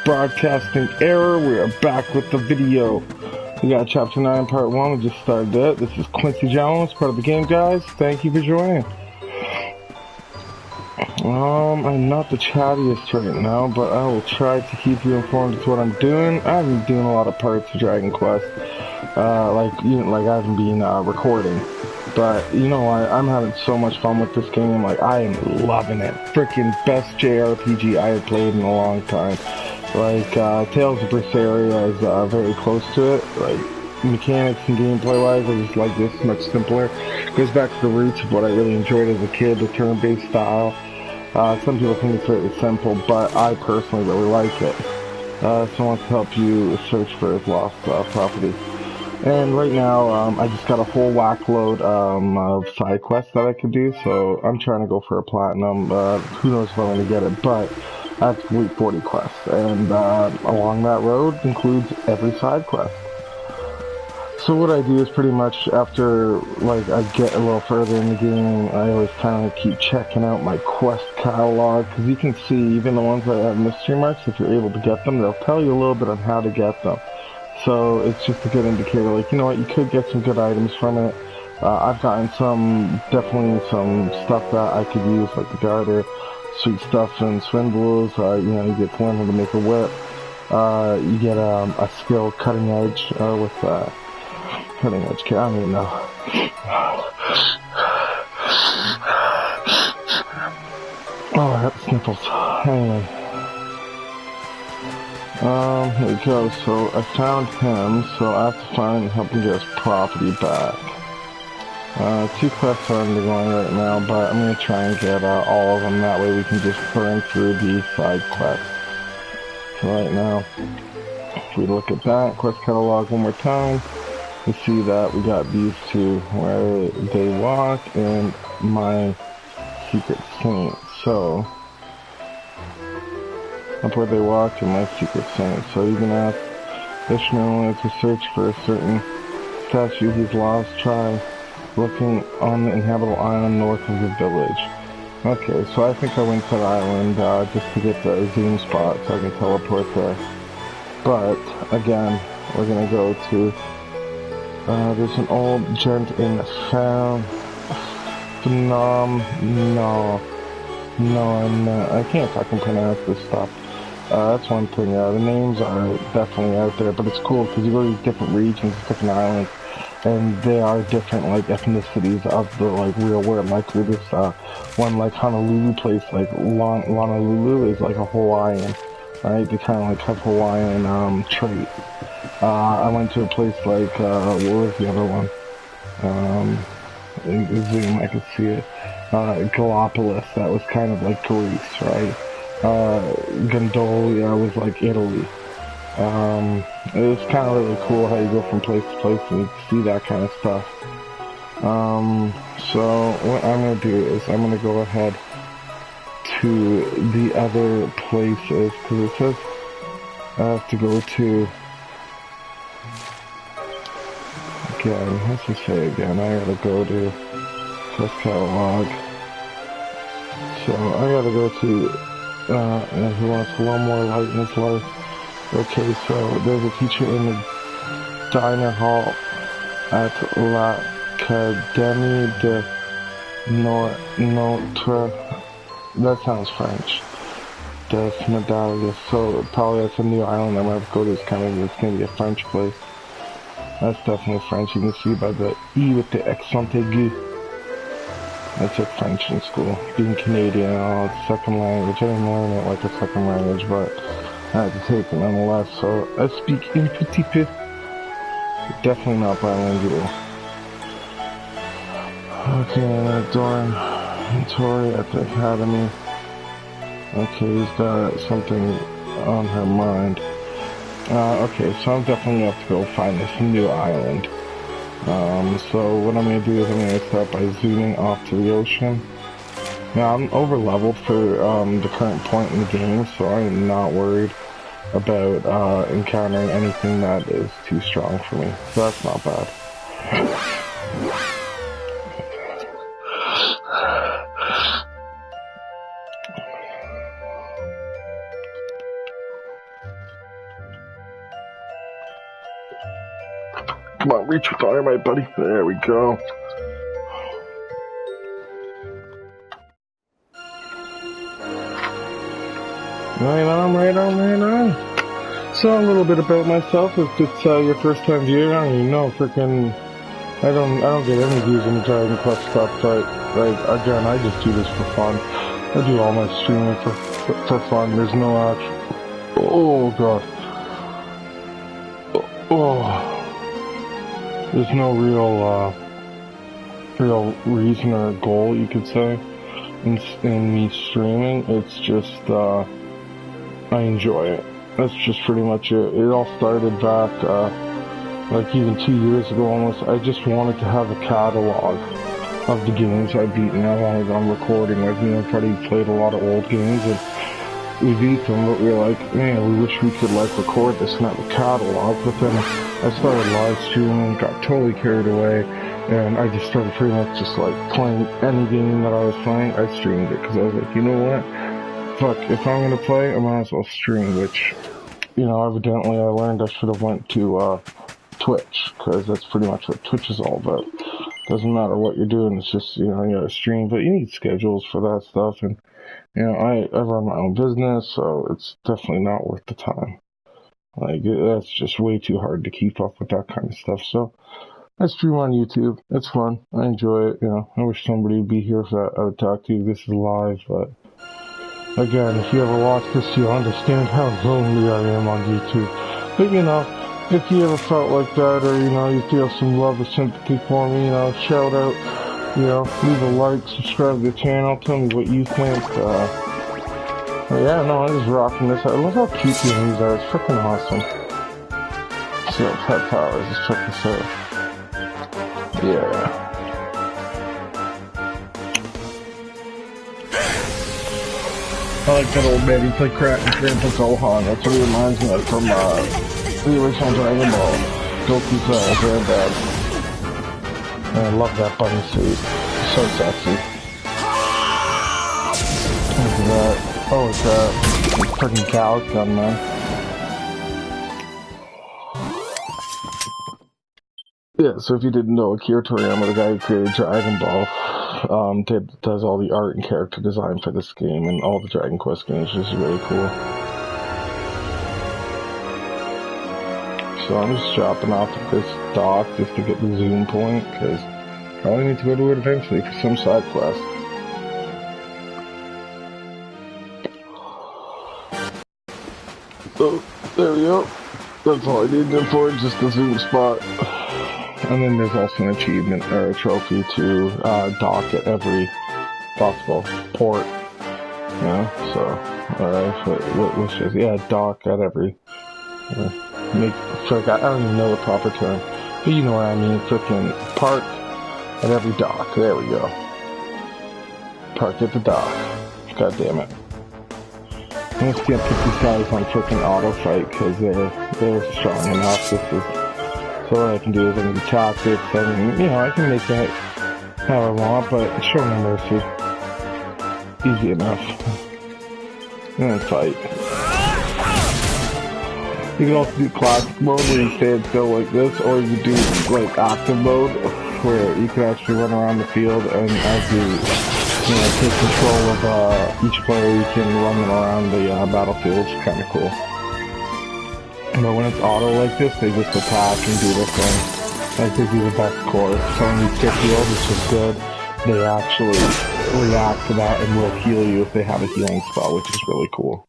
broadcasting error. We are back with the video. We got Chapter 9, Part 1. We just started it. This is Quincy Jones, part of the game, guys. Thank you for joining. I'm not the chattiest right now, but I will try to keep you informed as to what I'm doing. I've been doing a lot of parts of Dragon Quest. I haven't been recording. But, you know what, I'm having so much fun with this game, like, I am loving it. Freaking best JRPG I have played in a long time. Like, Tales of Berseria is, very close to it. Like, mechanics and gameplay-wise, I just like this much simpler. It goes back to the roots of what I really enjoyed as a kid, the turn-based style. Some people think it's very simple, but I personally really like it. So I want to help you search for his lost, property. And right now, I just got a whole whack load of side quests that I could do, so I'm trying to go for a platinum. Who knows if I'm going to get it, but I have to complete 40 quests, and along that road includes every side quest. So what I do is pretty much after, like, I get a little further in the game, I always kind of keep checking out my quest catalog, because you can see even the ones that have mystery marks, if you're able to get them, they'll tell you a little bit on how to get them. So it's just a good indicator, like, you know what, you could get some good items from it. I've gotten definitely some stuff that I could use, like the garter, sweet stuff and swindles. You know, you get to learn how to make a whip. You get a skill cutting edge with cutting edge. I don't even know. Oh, I got the sniffles. Anyway. Here we go. So I found him, so I have to help him get his property back. 2 quests are undergoing right now, but I'm going to try and get all of them, that way we can just burn through the side quests. So right now, if we look at that quest catalog one more time, we see that we got these 2, where they walk and my secret saint. So up where they walk in my secret saint. So you can ask Ishmael to search for a certain statue he's lost. Try looking on the inhabitable island north of the village. Okay, so I think I went to the island just to get the zoom spot so I can teleport there. But again, we're gonna go to there's an old gent in I can't fucking pronounce this stuff. That's one thing, the names are definitely out there, but it's cool because you go to these different regions, different islands, and they are different, like, ethnicities of the, like, real world. Like, with this, one, like, Honolulu place, like, Honolulu is, like, a Hawaiian, right? They kind of, like, have Hawaiian, trait. I went to a place like, what was the other one? In the Zoom, I could see it. Gallipolis, that was kind of like Greece, right? Gondolia was like Italy. It was kind of really cool how you go from place to place and you see that kind of stuff. So what I'm gonna do is I'm gonna go ahead to the other places, because it says I have to go to, again, what's it say again? I gotta go to quest catalog. So I gotta go to, who wants a little more light in his life? Okay, so there's a teacher in the diner hall at l'Académie de Notre, that sounds French, des Medallions, so probably that's a new island I'm gonna have to go to. It's gonna be a French place. That's definitely French. You can see by the E with the accent aigu. I took French in school. Being Canadian, it's a second language. I didn't learn it like a second language, but I had to take it nonetheless. So I speak un petit peu. Definitely not bilingual. Okay, dormitory at the academy. Okay, he's got something on her mind. Okay, so I'm definitely gonna have to go find this new island. So what I'm gonna do is I'm gonna start by zooming off to the ocean. Now I'm over leveled for the current point in the game, so I'm not worried about encountering anything that is too strong for me. So that's not bad. Come on, reach with dynamite, buddy. There we go. Right on. So a little bit about myself. If it's your first time viewing, I don't even know. I don't get any views on the Dragon Quest stuff. But like again, I just do this for fun. I do all my streaming for fun. There's no actual. Oh god. Oh. There's no real reason or goal, you could say, in me streaming. It's just I enjoy it. That's just pretty much it. It all started back, like even 2 years ago almost. I just wanted to have a catalog of the games I beat, and I wanted on recording. Like, I've probably played a lot of old games, and we beat them, but we were like, man, we wish we could, like, record this and have a catalog. But then I started live streaming, got totally carried away, and I just started pretty much just, like, playing any game that I was playing. I streamed it, because I was like, you know what? Fuck, if I'm gonna play, I might as well stream, which, evidently I learned I should have went to, Twitch, because that's pretty much what Twitch is all about. Doesn't matter what you're doing, it's just, you gotta stream, but you need schedules for that stuff, and, I run my own business, so it's definitely not worth the time. Like, that's just way too hard to keep up with that kind of stuff, so I stream on YouTube. It's fun. I enjoy it, I wish somebody would be here for that. I would talk to you. This is live, but again, if you ever watch this, you'll understand how lonely I am on YouTube. But, if you ever felt like that, or, you feel some love or sympathy for me, shout out, leave a like, subscribe to the channel, tell me what you think. Yeah, no, I'm just rocking this. I love how cute these are. It's freaking awesome. So, pet powers, let's check this out. Yeah. I like that old man, he played crap with Grandpa Gohan. That's what he reminds me of from, the original Dragon Ball. Goku's, granddad. And I love that bunny suit. So sexy. Look at that. Oh, it's that freaking cow gun, man. Yeah, so if you didn't know, Akira Toriyama, the guy who created Dragon Ball, does all the art and character design for this game and all the Dragon Quest games, which is really cool. So I'm just dropping off at this dock just to get the zoom point, because I probably need to go to it eventually for some side quest. So, there we go. That's all I needed for, just the zoom spot. And then there's also an achievement, or a trophy to dock at every possible port. So, what should I say? Yeah, dock at every... I don't even know the proper term, but you know what I mean. Frickin' park at every dock. There we go. Park at the dock. God damn it. I'm just gonna put these guys on frickin' auto fight because they're strong enough. So what I can do is I can do tactics and I can make that how I want, but show no mercy. Easy enough. And then fight. You can also do classic mode where you stand still like this, or you can do like active mode where you can actually run around the field, and as you take control of each player, you can run them around the battlefield. It's kind of cool. But when it's auto like this, they just attack and do their thing. Like they do the best course. So when you get healed, it's just good. They actually react to that and will heal you if they have a healing spell, which is really cool.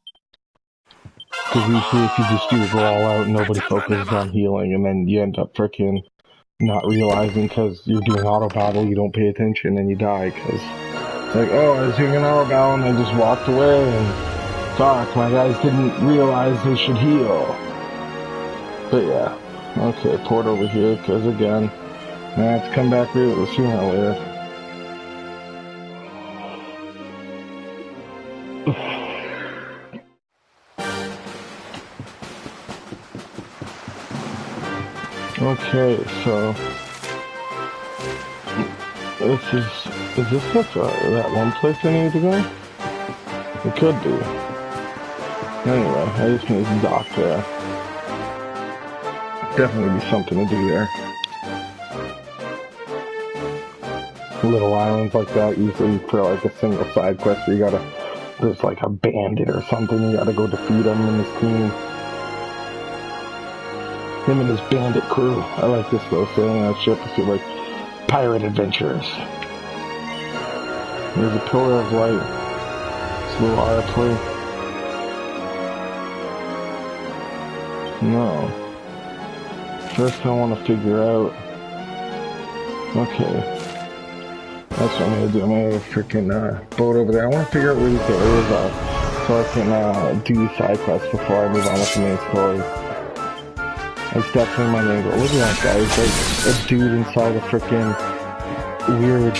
Because usually if you just do go all out, nobody focuses on healing, and then you end up frickin' not realizing because you're doing auto battle, you don't pay attention, and you die, because, like, oh, I was doing an auto battle, and I just walked away, and, fuck, my guys didn't realize they should heal. But yeah, okay, port over here, because again, I have to come back sooner or later. Okay, so is this that one place I need to go? It could be. Anyway, I just need to dock there. definitely be something to do there. Little islands like that, usually for like a single side quest where you gotta, there's like a bandit or something, you gotta go defeat him and his team. Him and his bandit crew. I like this though, sailing on that ship, I feel like pirate adventures. There's a pillar of light. It's a little airplane. No. First I want to figure out... Okay. That's what I'm going to do. I'm going to have a freaking boat over there. I want to figure out where these areas are so I can do side quests before I move on with the main story. That's definitely my main goal. Look at that guy. He's like a dude inside a freaking weird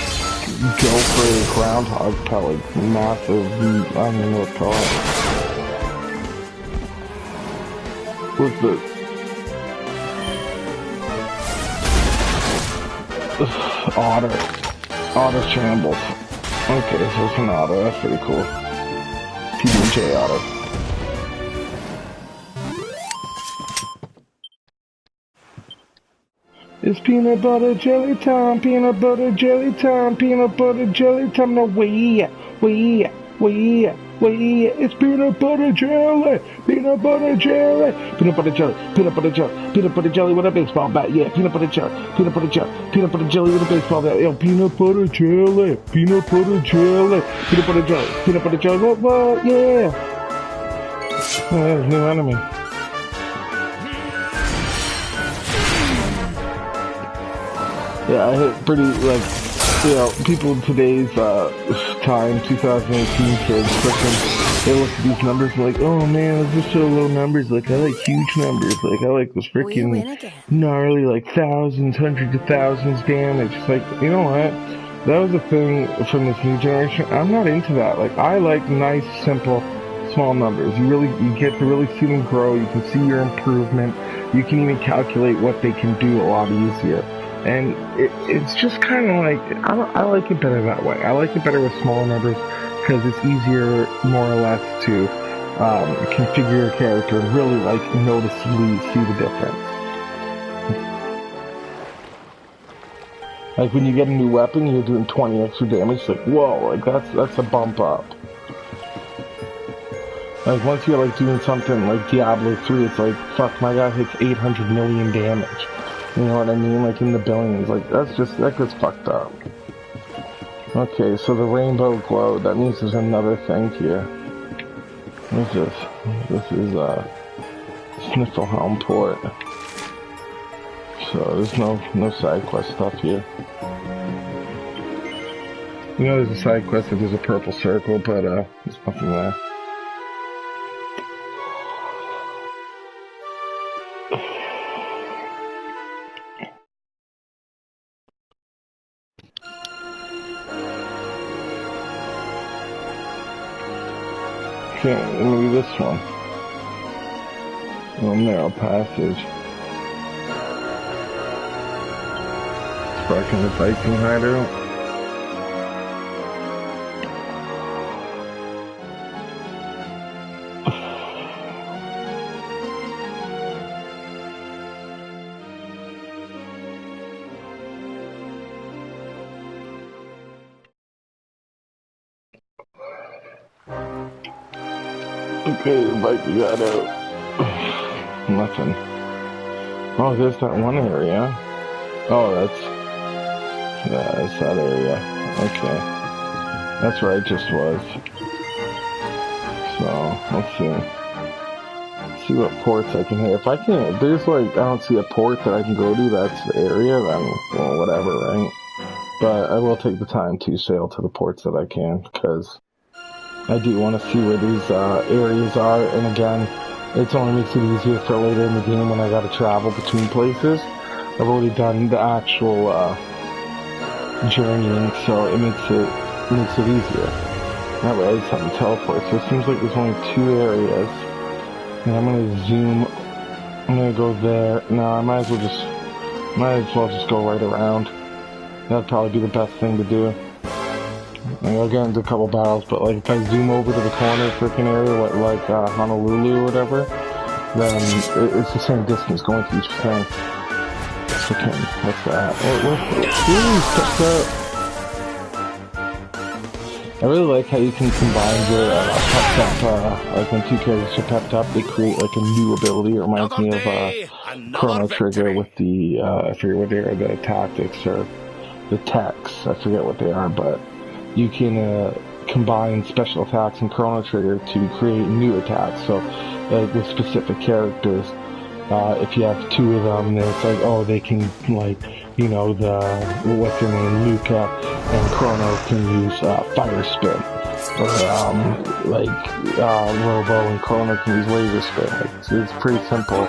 gopher groundhog pellet. Massive, I don't even know what to call it. What's this? Otter. Otter shambles. Okay, so it's an otter. That's pretty cool. PJ otter. It's peanut butter jelly time, peanut butter jelly time, peanut butter jelly time. No, wait, it's peanut butter jelly, peanut butter jelly, peanut butter jelly, peanut butter jelly, peanut butter jelly with a baseball bat. Yeah, peanut butter jelly, peanut butter jelly, peanut butter jelly with a baseball bat. Yo, peanut butter jelly, peanut butter jelly, peanut butter jelly, peanut butter jelly. What? Yeah. Oh, there's a new enemy. Yeah, I hit pretty, like, you know, people in today's time, 2018 kids, freaking, they look at these numbers and like, oh man, those are so low numbers. Like, I like huge numbers. Like, I like those freaking gnarly, like, thousands, hundreds of thousands damage. It's like, you know what? That was the thing from this new generation. I'm not into that. Like, I like nice, simple, small numbers. You get to really see them grow. You can see your improvement. You can even calculate what they can do a lot easier. And it's just kind of like, I like it better that way. I like it better with smaller numbers because it's easier, more or less, to configure your character and really, like, noticeably see the difference. Like, when you get a new weapon, you're doing 20 extra damage, it's like, whoa, like, that's a bump up. Like, once you're, like, doing something like Diablo 3, it's like, fuck, my guy hits 800 million damage. You know what I mean? Like in the billions. Like, that gets fucked up. Okay, so the rainbow glow, that means there's another thing here. What is this? This is, Snifflehelm Port. So, there's no side quest stuff here. You know there's a side quest that there's a purple circle, but, there's nothing there. Okay, maybe this one. Little narrow passage. Sparking the Viking hideout. Okay, Viking hideout. Nothing. Oh, there's that one area. Oh, that's that area. Okay. That's where I just was. So, let's see. Let's see what ports I can hit. If I can't, if there's like, I don't see a port that I can go to that's the area, then, well, whatever, right? But I will take the time to sail to the ports that I can, because I do want to see where these areas are, and again, it only makes it easier for later in the game when I gotta travel between places. I've already done the actual journeying, so it makes it easier. That way I just have to teleport. So it seems like there's only 2 areas, and I'm gonna zoom. I'm gonna go there. No, I might as well just go right around. That'd probably be the best thing to do. I'll get into a couple battles, but like if I zoom over to the corner freaking area, like Honolulu or whatever, then it's the same distance going to each thing. Okay, what's that? I really like how you can combine your pepped up, like when two characters are pepped up, they create like a new ability. It reminds me of Chrono Trigger with the, I forget what they are, the tactics or the techs, I forget what they are, but you can combine special attacks in Chrono Trigger to create new attacks. So, like with specific characters, if you have two of them, then it's like, oh, they can, like, you know, what's their name, Luca and Chrono can use fire spin. Or, Robo and Chrono can use laser spin. Like, it's pretty simple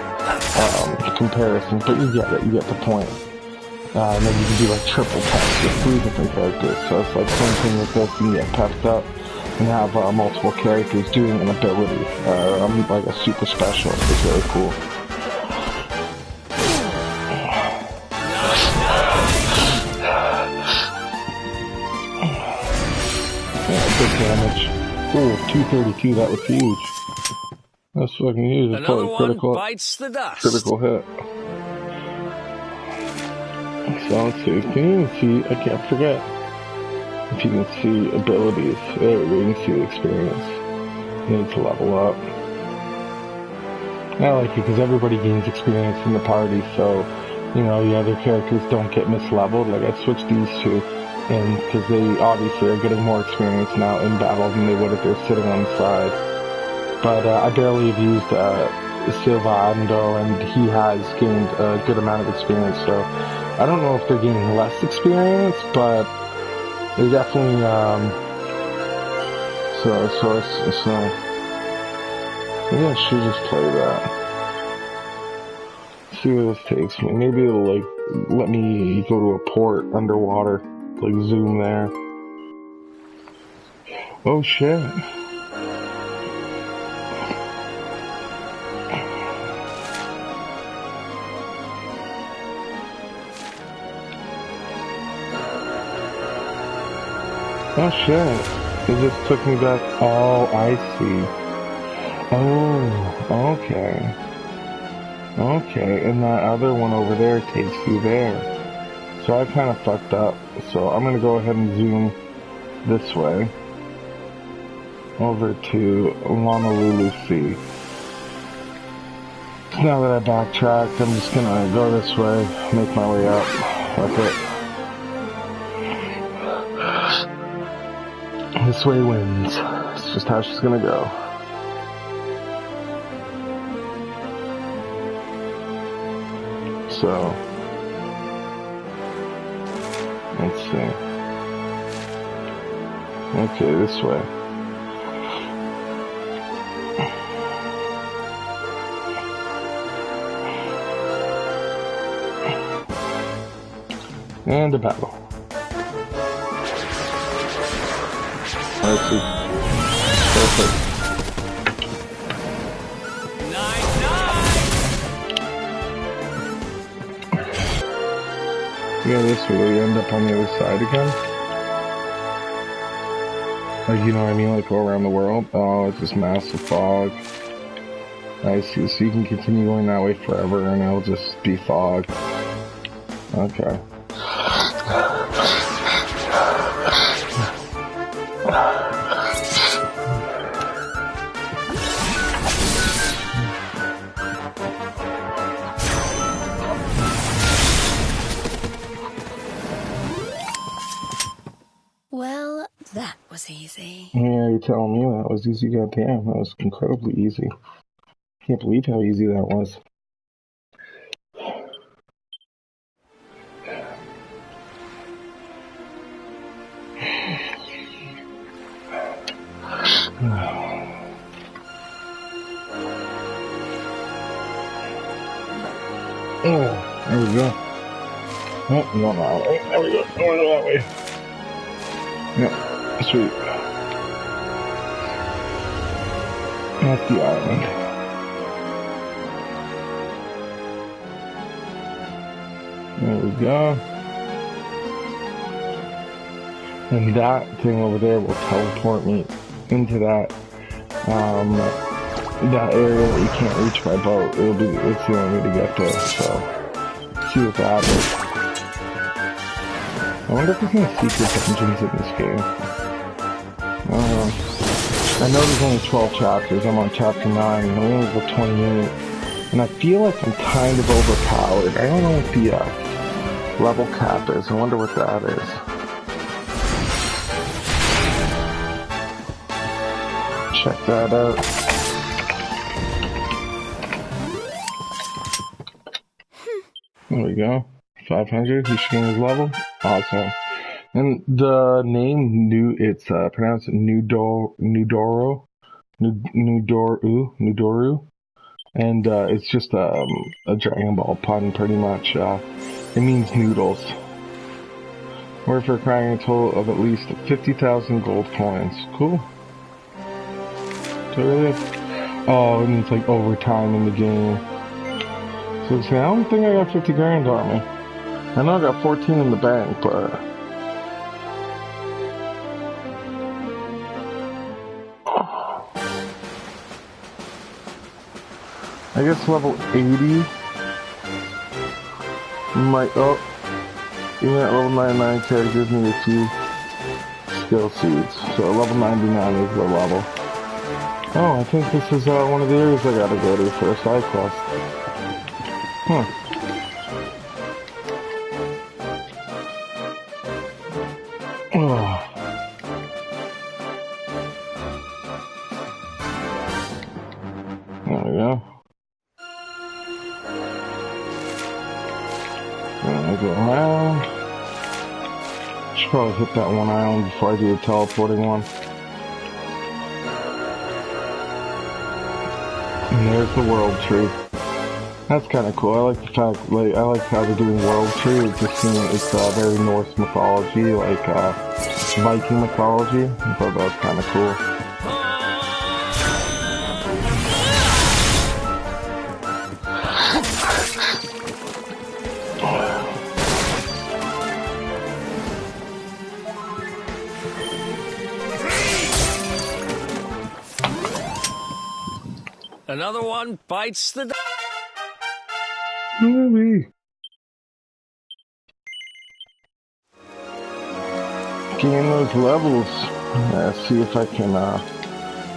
comparison, but you get it, you get the point. And then you can do like triple tests with 3 different characters, so it's like same thing with this, you can get pepped up and have multiple characters doing an ability, like a super specialist. It's really cool. Yeah, good damage. Ooh, 232, that was huge. That's fucking huge. It's probably critical, bites the dust. Critical hit. So let's see, can you even see, I can't forget if you can see abilities. There we go, you can see the experience. You need to level up. I like it because everybody gains experience in the party, so, you know, the other characters don't get misleveled. Like, I switched these two in because they obviously are getting more experience now in battle than they would if they're sitting on the side. But I barely have used Silvando, and he has gained a good amount of experience, so I don't know if they're gaining less experience, but they definitely, so maybe I should just play that. See where this takes me. Maybe it'll, like, let me go to a port underwater, like, zoom there. Oh, shit. Oh shit, it just took me back. Oh, I see. Oh, okay. Okay, and that other one over there takes you there. So I kind of fucked up. So I'm going to go ahead and zoom this way. Over to Honolulu Sea. Now that I backtracked, I'm just going to go this way, make my way up. That's it. This way wins. It's just how she's gonna go. So, let's see. Okay, this way. And a battle. Let's see. Perfect. Yeah, this way, you end up on the other side again. Like, you know what I mean? Like, go around the world. Oh, it's this massive fog. I see. So you can continue going that way forever, and it'll just be fog. Okay. Well, that was easy. Yeah, you're telling me that was easy? Goddamn, that was incredibly easy. Can't believe how easy that was. Oh, there we go. Oh, no, no, there we go. Oh, no, that way. Yeah, sweet. That's the island. There we go. And that thing over there will teleport me into that that area that you can't reach by boat. It's the only way to get there, so let's see what that is. I wonder if there's any secret dungeons in this game. I know there's only 12 chapters. I'm on chapter 9, and I'm only level 28. And I feel like I'm kind of overpowered. I don't know what the level cap is. I wonder what that is. Check that out. There we go. 500. He's showing his level. Awesome. And the name it's pronounced Nudoru, and it's just a Dragon Ball pun, pretty much. It means noodles. We're for acquiring a total of at least 50,000 gold coins. Cool. Oh, it means like overtime in the game. So see, I don't think I got 50 grand on me. I know I got 14 in the bank, but I guess level 80 might, even at level 99 it gives me a few skill seeds. So level 99 is the level. Oh, I think this is one of the areas I gotta go to for a side quest. Huh. Oh. There we go. I go around. Should probably hit that one island before I do the teleporting one. And there's the world tree. That's kind of cool. I like the fact, I like how they're doing world tree. It's just, it's very Norse mythology, like Viking mythology. I thought that was kind of cool. Another one bites the dust. Maybe. Gain those levels. See if I can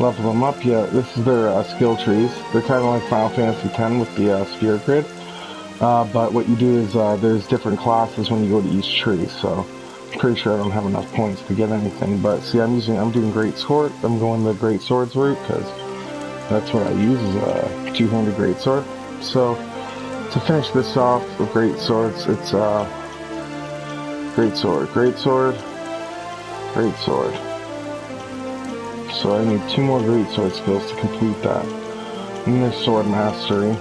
level them up yet. This is their skill trees. They're kind of like Final Fantasy X with the sphere grid. But what you do is there's different classes when you go to each tree. So I'm pretty sure I don't have enough points to get anything. But see, I'm doing Great Sword. I'm going the Great Swords route because that's what I use, is a 200 Great Sword. So to finish this off with Great Swords, it's Great Sword, Great Sword, Great Sword. So I need 2 more Great Sword skills to complete that. And there's Sword Mastery.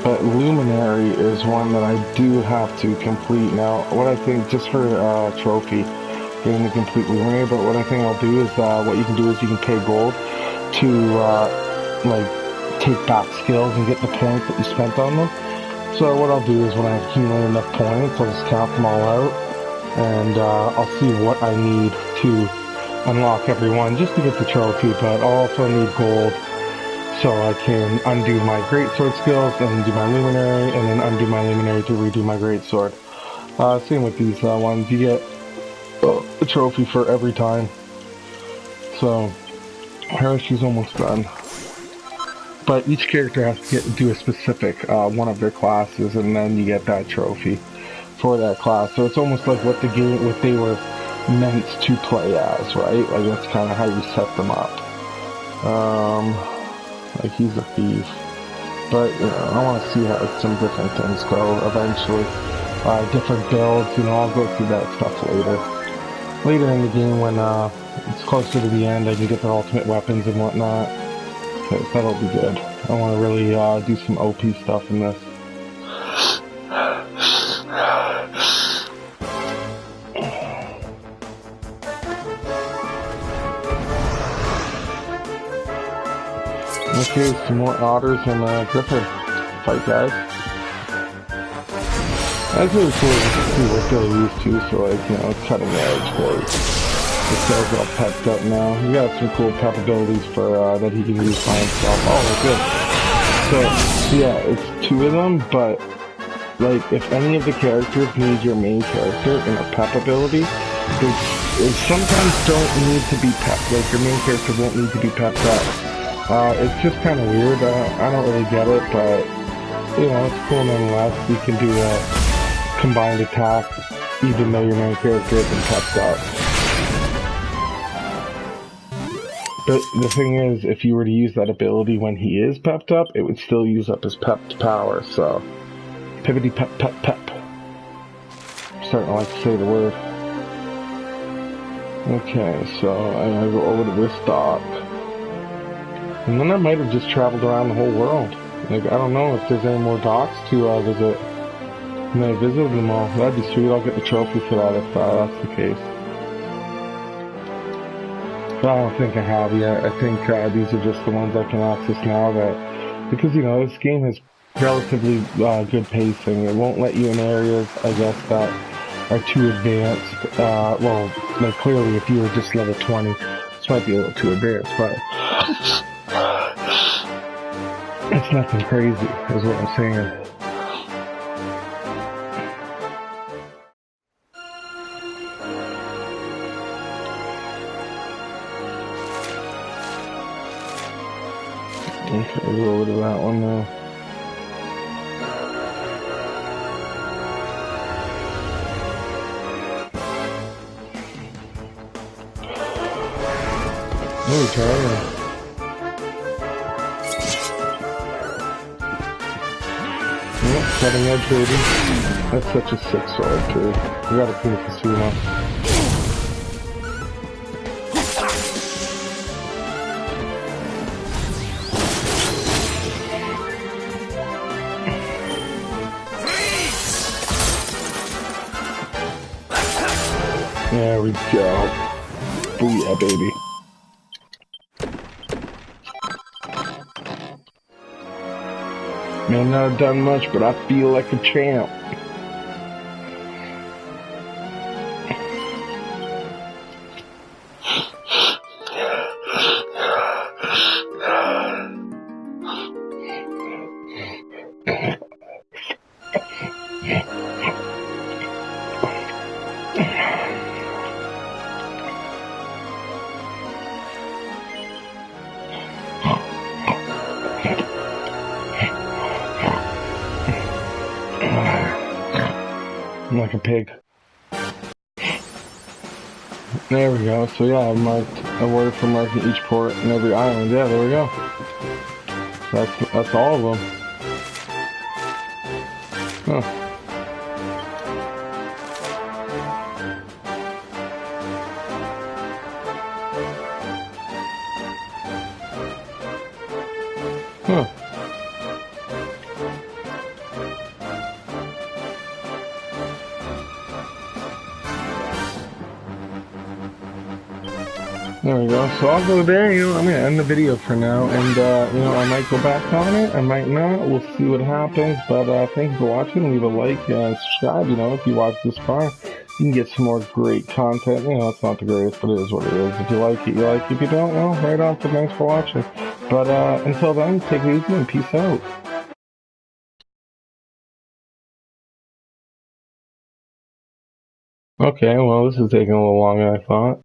But Luminary is one that I do have to complete. Now, what I think, just for trophy, getting the complete Luminary, but what I think I'll do is, what you can do is you can pay gold to, like, take back skills and get the points that you spent on them. So what I'll do is when I accumulate enough points, I'll just count them all out, and I'll see what I need to unlock every one just to get the trophy, but I'll also need gold so I can undo my Great Sword skills, and do my Luminary, and then undo my Luminary to redo my Great Sword. Same with these ones, you get a trophy for every time. So, Hershey's almost done. But each character has to do a specific one of their classes, and then you get that trophy for that class. So it's almost like what they were meant to play as, right? Like that's kind of how you set them up. Like he's a thief, but I want to see how some different things go eventually. Different builds, I'll go through that stuff later in the game when it's closer to the end. I can get their ultimate weapons and whatnot. That'll be good. I want to really do some OP stuff in this. Okay, some more otters and Gripper fight, guys. That's really cool to see what they're used to, so like, it's cutting edge, but It says all pepped up now. He got some cool pep abilities for that he can use by himself. Oh, good. So yeah, it's 2 of them, but like if any of the characters need your main character in a pep ability, they sometimes don't need to be pepped. Like your main character won't need to be pepped up. It's just kind of weird. I don't really get it, but you know, it's cool nonetheless. You can do a combined attack even though your main character isn't pepped up. But the thing is, if you were to use that ability when he is pepped up, it would still use up his pepped power, so... Pippity pep pep pep. I'm starting to like to say the word. Okay, so I gotta go over to this dock. And then I might have just traveled around the whole world. Like, I don't know if there's any more docks to visit. And I visited them all. That'd be sweet. I'll get the trophy for that if that's the case. But I don't think I have yet. I think these are just the ones I can access now that... Because, you know, this game has relatively good pacing. It won't let you in areas, I guess, that are too advanced. Well, like, clearly, if you were just level 20, this might be a little too advanced, but... It's nothing crazy, is what I'm saying. Okay, we'll go over to that one now. Oh, Charlie. Yep, cutting edge, baby. That's such a sick sword, too. We gotta clean Quincey now. There we go. Booyah, baby. May not have done much, but I feel like a champ. I'm like a pig. There we go. So yeah, I marked a word for marking each port in every island. Yeah, there we go. That's all of them. Huh. Huh. There we go. So I'll go there, you know, I'm gonna end the video for now, and, you know, I might go back on it, I might not, we'll see what happens, but, thank you for watching, leave a like, and subscribe, you know, if you watched this far, you can get some more great content, you know, it's not the greatest, but it is what it is. If you like it, you like it. If you don't, well, right on, so thanks for watching. But, until then, take it easy and peace out. Okay, well, this is taking a little longer than I thought.